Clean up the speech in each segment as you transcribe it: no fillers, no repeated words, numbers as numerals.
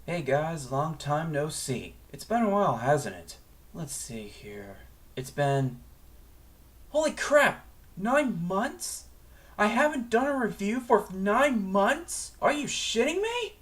Hey guys, long time no see. It's been a while, hasn't it? Let's see here. It's been... Holy crap! 9 months? I haven't done a review for 9 months? Are you shitting me?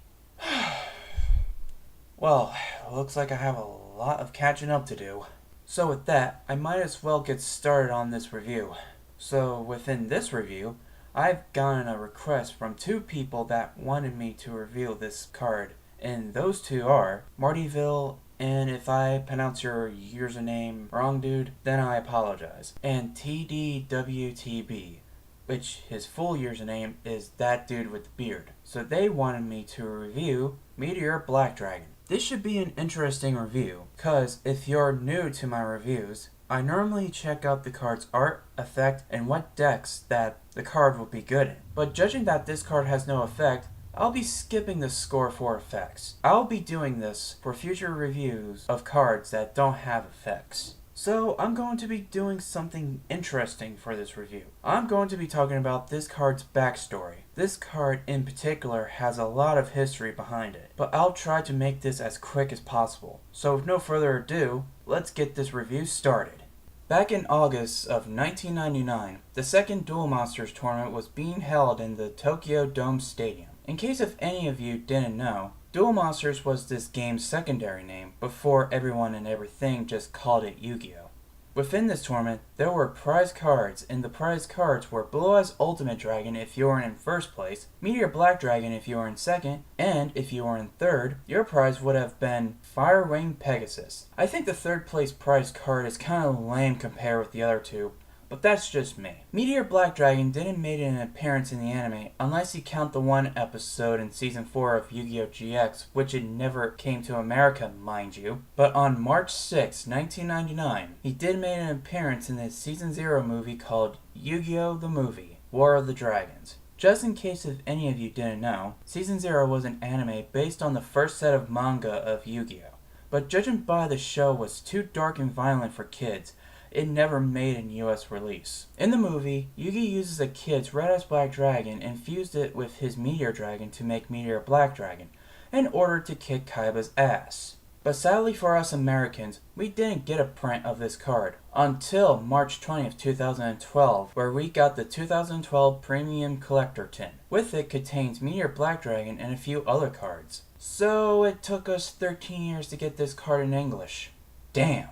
Well, looks like I have a lot of catching up to do. So with that, I might as well get started on this review. So within this review, I've gotten a request from two people that wanted me to review this card, and those two are Martyville, and if I pronounce your username wrong, dude, then I apologize, and TDWTB, which his full username is that dude with the beard. So they wanted me to review Meteor Black Dragon. This should be an interesting review, cause if you're new to my reviews, I normally check out the card's art, effect, and what decks that the card will be good in. But judging that this card has no effect, I'll be skipping the score for effects. I'll be doing this for future reviews of cards that don't have effects. So I'm going to be doing something interesting for this review. I'm going to be talking about this card's backstory. This card in particular has a lot of history behind it, but I'll try to make this as quick as possible. So with no further ado, let's get this review started. Back in August of 1999, the second Duel Monsters tournament was being held in the Tokyo Dome Stadium. In case if any of you didn't know, Duel Monsters was this game's secondary name before everyone and everything just called it Yu-Gi-Oh! Within this tournament, there were prize cards, and the prize cards were Blue Eyes Ultimate Dragon if you were in first place, Meteor Black Dragon if you were in second, and if you were in third, your prize would have been Fire Wing Pegasus. I think the third place prize card is kinda lame compared with the other two, but that's just me. Meteor Black Dragon didn't make an appearance in the anime unless you count the one episode in Season 4 of Yu-Gi-Oh! GX, which it never came to America, mind you. But on March 6, 1999, he did make an appearance in the Season 0 movie called Yu-Gi-Oh! The Movie, War of the Dragons. Just in case if any of you didn't know, Season 0 was an anime based on the first set of manga of Yu-Gi-Oh! But judging by the show was too dark and violent for kids, it never made an US release. In the movie, Yugi uses a kid's Red Eyes Black Dragon and fused it with his Meteor Dragon to make Meteor Black Dragon, in order to kick Kaiba's ass. But sadly for us Americans, we didn't get a print of this card until March 20th, 2012, where we got the 2012 Premium Collector Tin. With it contains Meteor Black Dragon and a few other cards. So it took us 13 years to get this card in English. Damn.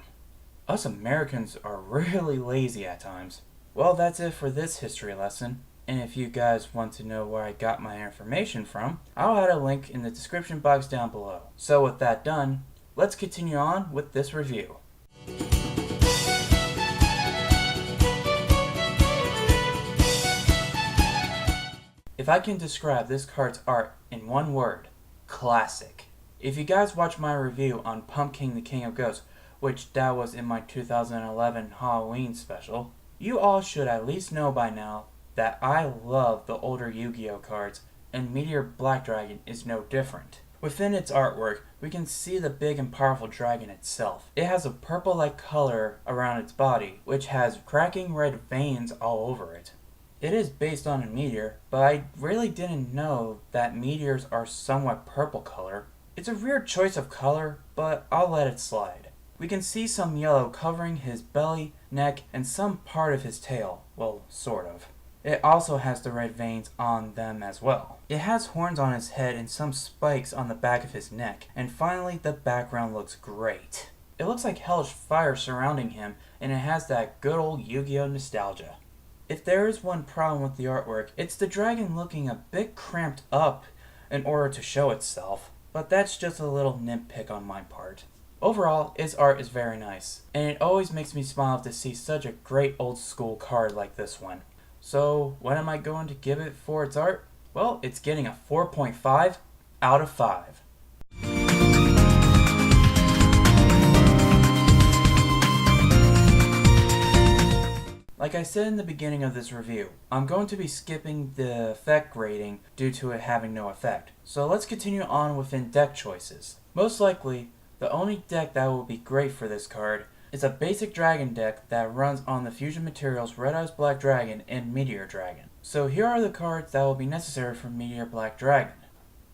Us Americans are really lazy at times. Well, that's it for this history lesson. And if you guys want to know where I got my information from, I'll add a link in the description box down below. So with that done, let's continue on with this review. If I can describe this card's art in one word, classic. If you guys watch my review on Pumpkin the King of Ghosts, which that was in my 2011 Halloween special, you all should at least know by now that I love the older Yu-Gi-Oh! Cards, and Meteor Black Dragon is no different. Within its artwork, we can see the big and powerful dragon itself. It has a purple-like color around its body, which has cracking red veins all over it. It is based on a meteor, but I really didn't know that meteors are somewhat purple color. It's a weird choice of color, but I'll let it slide. We can see some yellow covering his belly, neck, and some part of his tail. Well, sort of. It also has the red veins on them as well. It has horns on his head and some spikes on the back of his neck. And finally, the background looks great. It looks like hellish fire surrounding him, and it has that good old Yu-Gi-Oh! Nostalgia. If there is one problem with the artwork, it's the dragon looking a bit cramped up in order to show itself. But that's just a little nitpick on my part. Overall, its art is very nice, and it always makes me smile to see such a great old school card like this one. So, what am I going to give it for its art? Well, it's getting a 4.5 out of 5. Like I said in the beginning of this review, I'm going to be skipping the effect rating due to it having no effect. So let's continue on within deck choices. Most likely, the only deck that will be great for this card is a basic dragon deck that runs on the fusion materials Red Eyes Black Dragon and Meteor Dragon. So here are the cards that will be necessary for Meteor Black Dragon.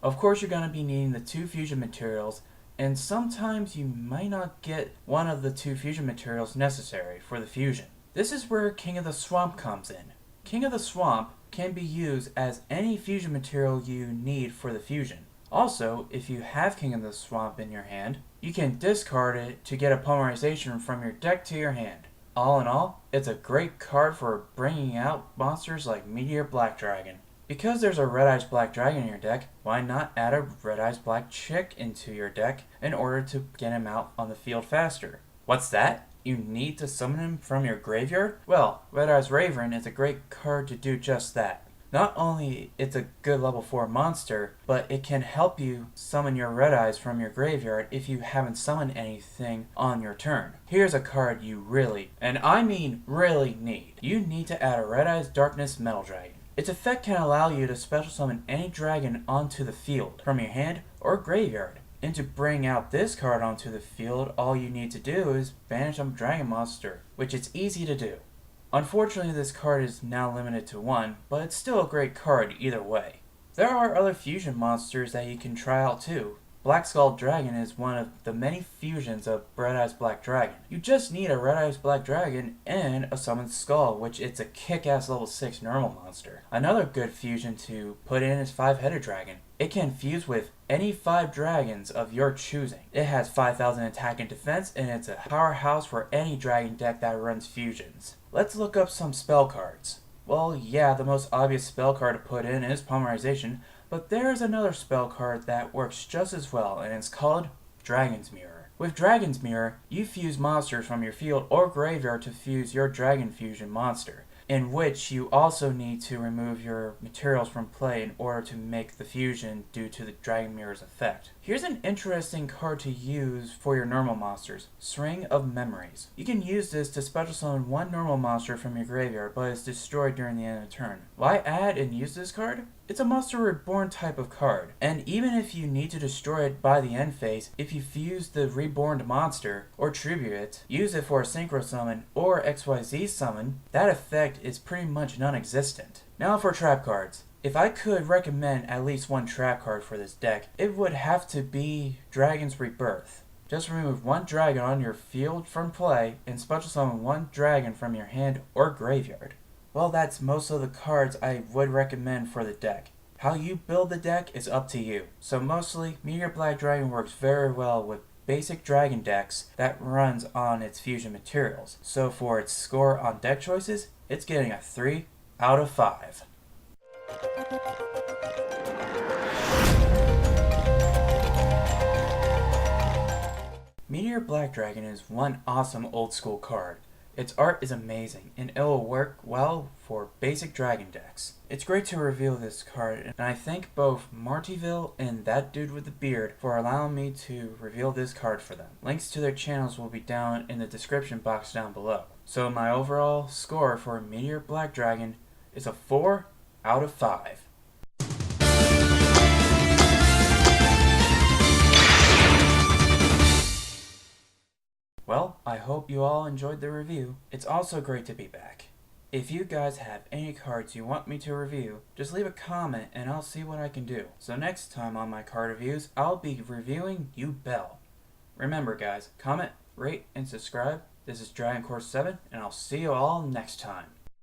Of course, you're going to be needing the 2 fusion materials, and sometimes you might not get one of the 2 fusion materials necessary for the fusion. This is where King of the Swamp comes in. King of the Swamp can be used as any fusion material you need for the fusion. Also, if you have King of the Swamp in your hand, you can discard it to get a polymerization from your deck to your hand. All in all, it's a great card for bringing out monsters like Meteor Black Dragon. Because there's a Red Eyes Black Dragon in your deck, why not add a Red Eyes Black Chick into your deck in order to get him out on the field faster? What's that? You need to summon him from your graveyard? Well, Red Eyes Raven is a great card to do just that. Not only it's a good level 4 monster, but it can help you summon your Red Eyes from your graveyard if you haven't summoned anything on your turn. Here's a card you really, and I mean really need. You need to add a Red Eyes Darkness Metal Dragon. Its effect can allow you to special summon any dragon onto the field from your hand or graveyard. And to bring out this card onto the field, all you need to do is banish a dragon monster, which is easy to do. Unfortunately, this card is now limited to 1, but it's still a great card either way. There are other fusion monsters that you can try out too. Black Skull Dragon is one of the many fusions of Red Eyes Black Dragon. You just need a Red Eyes Black Dragon and a Summoned Skull, which it's a kick-ass level 6 normal monster. Another good fusion to put in is 5-Headed Dragon. It can fuse with any 5 dragons of your choosing. It has 5,000 attack and defense, and it's a powerhouse for any dragon deck that runs fusions. Let's look up some spell cards. Well, yeah, the most obvious spell card to put in is Polymerization, but there's another spell card that works just as well, and it's called Dragon's Mirror. With Dragon's Mirror, you fuse monsters from your field or graveyard to fuse your Dragon Fusion monster, in which you also need to remove your materials from play in order to make the fusion due to the Dragon Mirror's effect. Here's an interesting card to use for your normal monsters, String of Memories. You can use this to special summon one normal monster from your graveyard, but it's destroyed during the end of the turn. Why add and use this card? It's a Monster Reborn type of card, and even if you need to destroy it by the end phase, if you fuse the reborn monster, or tribute it, use it for a Synchro Summon or XYZ Summon, that effect is pretty much non-existent. Now for trap cards. If I could recommend at least one trap card for this deck, it would have to be Dragon's Rebirth. Just remove one dragon on your field from play and special summon one dragon from your hand or graveyard. Well, that's most of the cards I would recommend for the deck. How you build the deck is up to you. So mostly, Meteor Black Dragon works very well with basic dragon decks that runs on its fusion materials. So for its score on deck choices, it's getting a 3 out of 5. Meteor Black Dragon is one awesome old school card. Its art is amazing, and it will work well for basic dragon decks. It's great to reveal this card, and I thank both Martyville and that dude with the beard for allowing me to reveal this card for them. Links to their channels will be down in the description box down below. So my overall score for Meteor Black Dragon is a 4 out of 5. Well, I hope you all enjoyed the review. It's also great to be back. If you guys have any cards you want me to review, just leave a comment and I'll see what I can do. So next time on my card reviews, I'll be reviewing Yubel. Remember guys, comment, rate, and subscribe. This is Dragon Course 7, and I'll see you all next time.